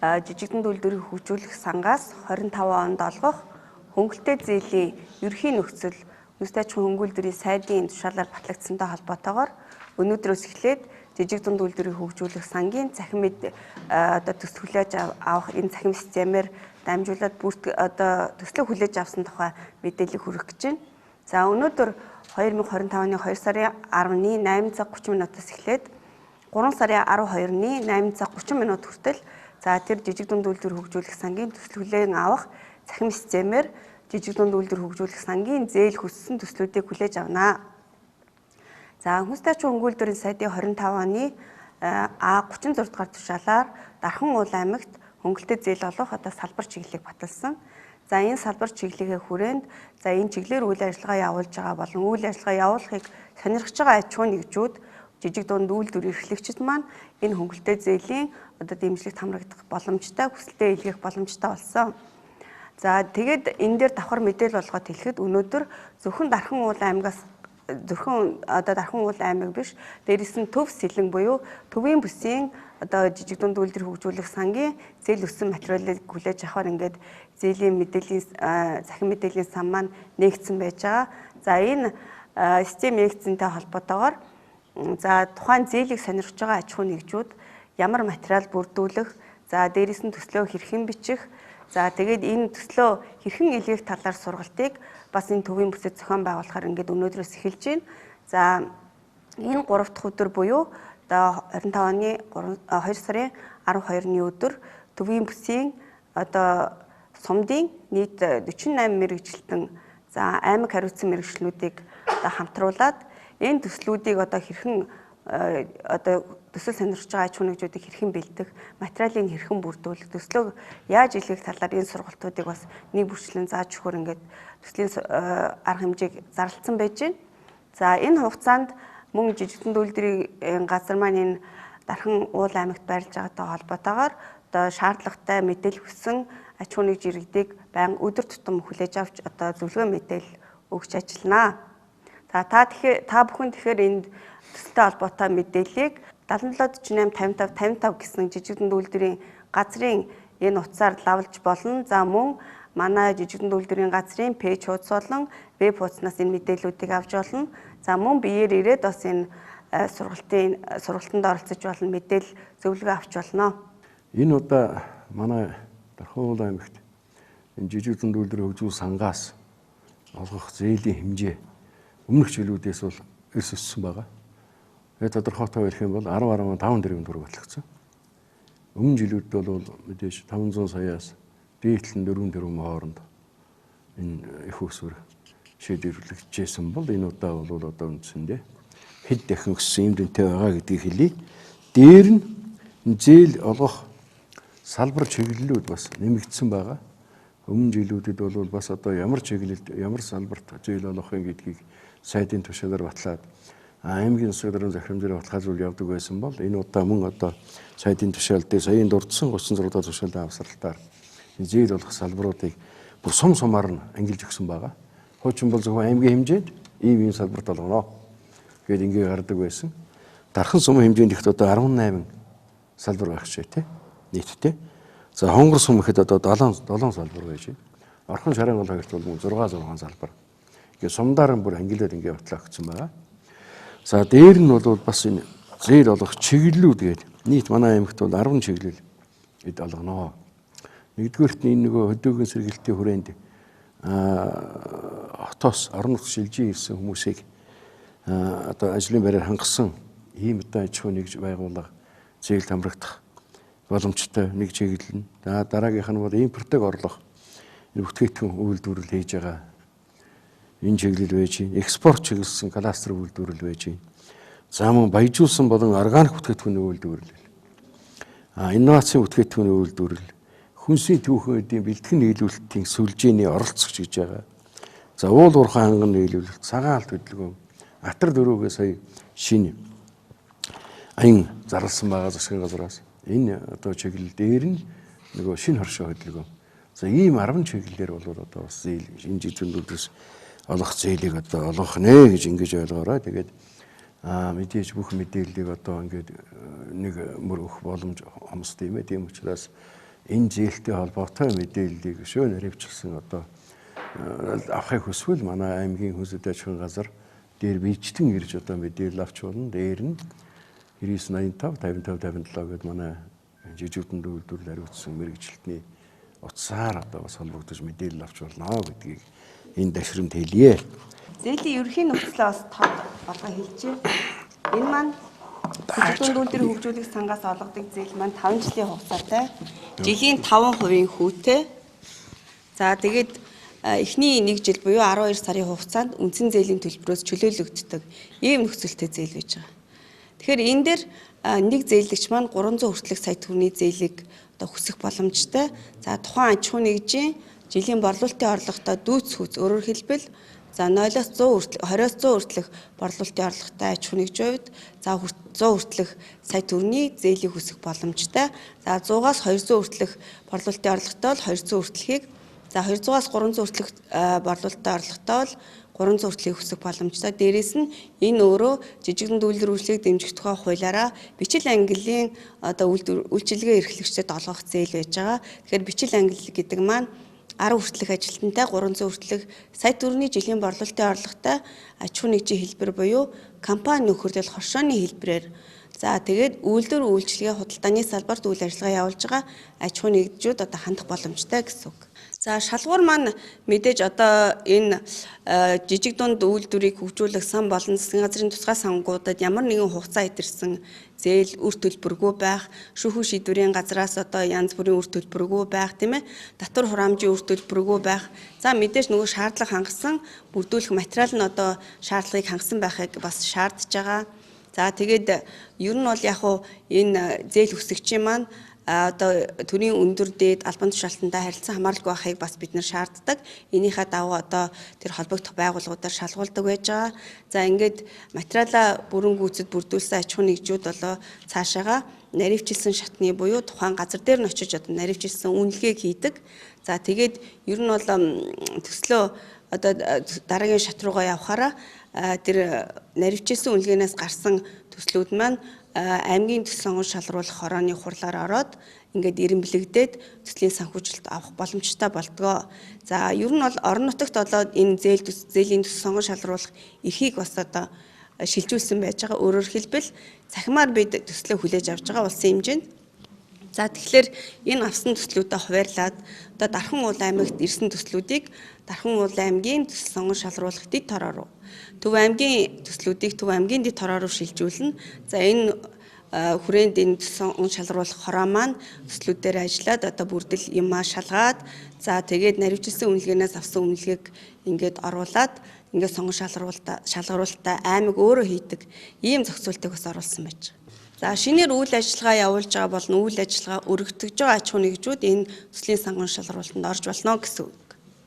жижигдэн үйлдвэрийг хөгжүүлэх сангаас 25 онд олгох хөнгөлтэй зээлийн ерхий нөхцөл үндэсний аж ахуйн хөнгөлдрийн сайдын тушаалаар батлагдсантай холбоотойгоор өнөөдрөөс эхлээд жижигдэн үйлдвэрийг хөгжүүлэх сангийн цахим мэд төсөл хүлээж авах энэ цахим системээр дамжуулаад төслөө хүлээж авсан тухай мэдээлэл хүргэх гэж байна. За өнөөдөр 2025 оны 2 сарын 10-ны 8 цаг 30 минутаас эхлээд 3 сарын 12-ны 8 цаг 30 минут хүртэл за тэр жижигдэн үйлдвэр хөгжүүлэх сангийн төсөл хүлээн авах цахим системээр жижигдэн үйлдвэр хөгжүүлэх сангийн зээл хүссэн төслүүдийг хүлээж авнаа. За үндэсний аж ахуйн хөнгөлдрийн сайдын 25 оны А36 дугаар тушаалаар Дархан уул аймагт хөнгөлтэй зээл олох салбар чиглэлийг баталсан. За энэ салбар чиглэлийн хүрээнд за энэ чиглэлээр үйл ажиллагаа явуулж байгаа болон үйл ажиллагаа явуулахыг сонирхож байгаа аж ахуйн нэгжүүд жижиг дунд үйлдвэр эрхлэгчид маань энэ хөнгөлтэй зээлийн дэмжлэгт хамрагдах боломжтой хүсэлтэд илгээх боломжтой болсон. За тэгээд энэ дээр давхар мэдээлэл болгоод хэлэхэд өнөөдөр зөвхөн Дархан уул аймагаас Дархан уул аймаг биш дээрээс нь төв сэлэн буюу төвийн бүсийн жижиг дунд үйлдвэр хөгжүүлэх сангийн зээл өссөн материалыг хүлээж авахар ингээд зээлийн мэдээллийн захин мэдээллийн сан маань нээгдсэн байж байгаа. За энэ систем нээгдсэнтэй холбоотойгоор за тухайн зээлийг сонирхож байгаа аж ахуйн нэгжүүд ямар материал бүрдүүлэх, за дээрээс нь төслөө хэрхэн бичих, за тэгээд энэ төслөө хэрхэн илгээх талаар сургалтыг бас энэ төвийн бүсэд зохион байгуулахаар ингээд өнөөдрөөс эхэлж байна. За энэ 3 дахь өдөр буюу 25 оны 2 сарын 12-ны өдөр төвийн бүсийн сумдын нийт 48 мэргэжилтэн за аймаг хариуцсан мэргэжлүүдийг хамтруулад энэ төслүүдийг хэрхэн төсөл сонирхож байгаа аж ахуйн нэгжүүдийг хэрхэн бэлдэх, материалыг хэрхэн бүрдүүлэх, төслөө яаж илгээх талаар энэ сургалтуудыг бас нэг бүрчлэн зааж өгөхөр ингээд төслийн арга хэмжээг зарласан байж байна. За энэ хугацаанд мөн жижигдэн үйлдвэрийн газар маань энэ Дархан уул аймагт байрлаж байгаатай холбоотойгоор шаардлагатай мэдээлэл хүссэн аж ахуйн нэгж иргэдийг байнга өдөр тутам хүлээж авч зөвлөгөө мэдээлэл өгч ажилланаа. За та бүхэн тэгэхээр энэ төсөлтэй холбоотой мэдээллийг 77485555 гэсэн жижигдэн үйлдвэрийн газрын энэ утсаар лавлж болно. За мөн манай жижигдэн үйлдвэрийн газрын пэйж хуудас болон веб хуудаснаас энэ мэдээллүүдийг авч болно. За мөн биеэр ирээд бас энэ сургалтанд оролцож болно, мэдээлэл зөвлөгөө авч болно. Энэ удаа манай Дархан уул аймагт энэ жижигдэн үйлдвэрийн хөгжүүлэх сангаас олгох зээлийн хэмжээ өмнөх жилүүдээс бол эрс өссөн байгаа. Тэгээд тодорхойтойгоор ярих юм бол 10.5 тэрбум төгрөг батлагдсан. Өмнө жилүүд бол мэдээж 500 саяас дээдлэн 4 тэрбум хооронд энэ их өсвөр шийдвэрлэгдсэн бол энэ удаа бол үндсэндээ хэд дахин өссөн юм дэнтэй байгаа гэдгийг хэлье. Дээр нь зээл олгох салбар чиглэлүүд бас нэмэгдсэн байгаа. Өмнө жилүүдэд бол бас ямар чиглэлд ямар салбарт зээл олгохын гэдгийг сайдын тушаалаар батлаад аймгийн засаг даргын захирамжаар баталгаажуул явдаг байсан бол энэ удаа мөн сайдын тушаал дээр саяын дурдсан 36 дахь тушаалын авсралтаар зээл олох салбаруудыг бүр сум сумаар нь ангилж өгсөн байгаа. Хуучин бол зөвхөн аймгийн хэмжээнд ийм салбарт олгоно гэд ингээ гардаг байсан. Дархан сумын хэмжээнд ихт 18 салбар байх шээ тий нийтдээ. За хонгор сум ихэд 7 салбар байж байна. Орхон шарын гол хоёрт бол 6 салбар. Ингээ сумдаар бүр ангилаад ингээ батлаа өгсөн байгаа. За дээр нь бол бас энэ зээл олох чиглэлүүд гээд нийт манай аймагт бол 10 чиглэл олгоно. Нэгдүгээрт энэ хөдөөгийн сэргээлтийн хүрээнд хотоос орон нутгад шилжиж ирсэн хүмүүсийг ажлын байраар хангасан ийм аж ахуйн нэгж байгууллага зээлд хамрагдах боломжтой нэг чиглэл нь. Дараагийнх нь бол импортыг орлох бүтээгдэхүүн үйлдвэрлэл хийж байгаа энэ чиглэл байж байна. Экспорт чиглэсэн кластер үйлдвэрлэл байж байна. За мөн баяжуулсан болон органик бүтээгдэхүүний үйлдвэрлэл. Инновацийн бүтээгдэхүүний үйлдвэрлэл, хүнсний түүхэн эдийн бэлтгэн нийлүүлэлтийн сүлжээний оролцогч гэж байгаа. За уул уурхай ханган нийлүүлэлт, цагаан алт хөдөлгөөн, атар дөрөвгөө сая шинэ аян зарласан байгаа засгийн газраас. Энэ чиглэл дээр нь шинэ хоршоо хөдөлгөөн. За ийм 10 чиглэлээр бол бас зээл энэ жижигдүүрээс олох зээлийг олгох нэ гэж ингэж ойлгоорой. Тэгээд мэдээж бүх мэдээллийг ингээд нэг мөр өгөх боломж хомсд юм ээ. Тийм учраас энэ зээлтэй холбоотой мэдээллийг шөнө наривчлсан одоо авахыг хүсвэл манай аймгийн хүнсэд аж ахуйн газар дээр бичтэн ирж одоо мэдээлэл авч болно. Дээр нь 9985 55 57 гэдэг манай жижигдэн үйлдвэрлэл хариуцсан мэрэгжилтний утсаар одоо бас холбогдож мэдээлэл авч болно гэдгийг энэ дашрамд хэлье. Зээлийн ерөнхий нөхцөлөө бас тод болгоо хэлжээ. Энэ маань жижигдэн үйлдвэрийн хөгжүүлэх сангаас олгодог зээл маань 5 жилийн хугацаатай. Жилийн 5% хүүтэй. За тэгээд эхний 1 жил буюу 12 сарын хугацаанд үндсэн зээлийн төлбөрөөс чөлөөлөгддөг ийм нөхцөлтэй зээл байж байгаа. Тэгэхээр энэ дээр нэг зээлэгч маань 300 хүртэлх сая төгрөгийн зээлийг одоо хүсэх боломжтой. За тухайн аж ахуй нэгжийн жилийн борлуулалтын орлоготой дүүц хүч өөрөөр хэлбэл за 0-аас 100 хүртэлх 20-аас 100 хүртэлх борлуулалтын орлоготой аж ахуй нэгжийн хувьд за 100 хүртэлх сая төгрөгийн зээлийг хүсэх боломжтой. За 100-аас 200 хүртэлх борлуулалтын орлоготой бол 200 хүртэлхийг за 200-аас 300 хүртэлх борлуулалтын орлоготой бол 300 хүртэлхийг хүсэх боломжтой. Дээрээс нь энэ өөрөө жижигдэн үйлдвэр үйлчлэгийг дэмжих тухай хуулиараа бичил ангиллын одоо үйлчилгээ эрхлэгчдэд олгох зээл байж байгаа. Тэгэхээр бичил ангил гэдэг маань 10 хүртэлх ажилтнтай 300 хүртэлх сая төгрөгийн жилийн борлуулалтын орлоготой аж ахуй нэгжийн хэлбэр буюу компани нөхөрлөл хоршооны хэлбэрээр за тэгээд үйлдвэр үйлчилгээ худалдааны салбарт үйл ажиллагаа явуулж байгаа аж ахуй нэгжүүд одоо хандах боломжтой гэсэн үг. За шалгуур маань мэдээж одоо энэ жижиг дунд үйлдвэрийг хөгжүүлэх сан болон засгийн газрын тусгай сангуудад ямар нэгэн хугацаа идэрсэн зээл үр төлбөргүй байх, шүүхүү шийдвэрийн газраас одоо янз бүрийн үр төлбөргүй байх тийм ээ, татвар хураамжийн үр төлбөргүй байх. За мэдээж нөгөө шаардлага хангасан бүрдүүлэх материал нь одоо шаардлагыг хангасан байхыг бас шаардж байгаа. За тэгээд ер нь бол яг хуу энэ зээл хүсэгчийн маань одоо төрийн өндөр дээд албан тушаалтантай харилцан хамааралгүй байхыг бас бид нар шаарддаг. Энийхээ дагуу одоо тэр холбогдох байгууллагуудаар шалгуулдаг байж байгаа. За ингээд материалаа бүрэн гүйцэд бүрдүүлсэн аж ахуй нэгжүүд болоо цаашаага наривчилсан шатны буюу тухайн газар дээр нь очиж одоо наривчилсан үнэлгээг хийдэг. За тэгээд ер нь бол төслөө одоо дараагийн шат руугаа явхаараа тэр наривчилсан үнэлгээнээс гарсан төслүүд маань аймгийн төсөл сонгон шалруулах хорооны хурлаар ороод ингээд ирэмблэгдээд төслийн санхүүжилт авах боломжтой болдгоо. За ер нь бол орон нутагт болоод энэ зээлийн төсөл сонгон шалруулах эрхийг бас одоо шилжүүлсэн байж байгаа. Өөрөөр хэлбэл цахимаар бид төслөө хүлээж авч байгаа улсын хэмжээнд. За тэгэхээр энэ авсан төслүүдэд хуваарлаад одоо Дархан уул аймагт ирсэн төслүүдийг Дархан уул аймгийн төсөл сонгон шалруулах дэд тороо руу, Төв аймгийн төслүүдийг Төв аймгийн дэд тороо руу шилжүүлнэ. За энэ хүрээнд энэ төсөл сонгон шалруулах хороо маань төслүүдээр ажиллаад одоо бүрдэл юмаа шалгаад за тэгээд наривчилсан үнэлгээнээс авсан үнэлгээг ингээд оруулаад ингээд сонгон шалгаруулалтаа аймаг өөрөө хийдэг ийм зохицуултыг бас оруулсан байж байгаа. За шинээр үйл ажиллагаа явуулж байгаа болон үйл ажиллагаа өргөтгөж байгаа аж ахуй нэгжүүд энэ төслийн сонгон шалгаруулалтанд орж болно гэсэн үг.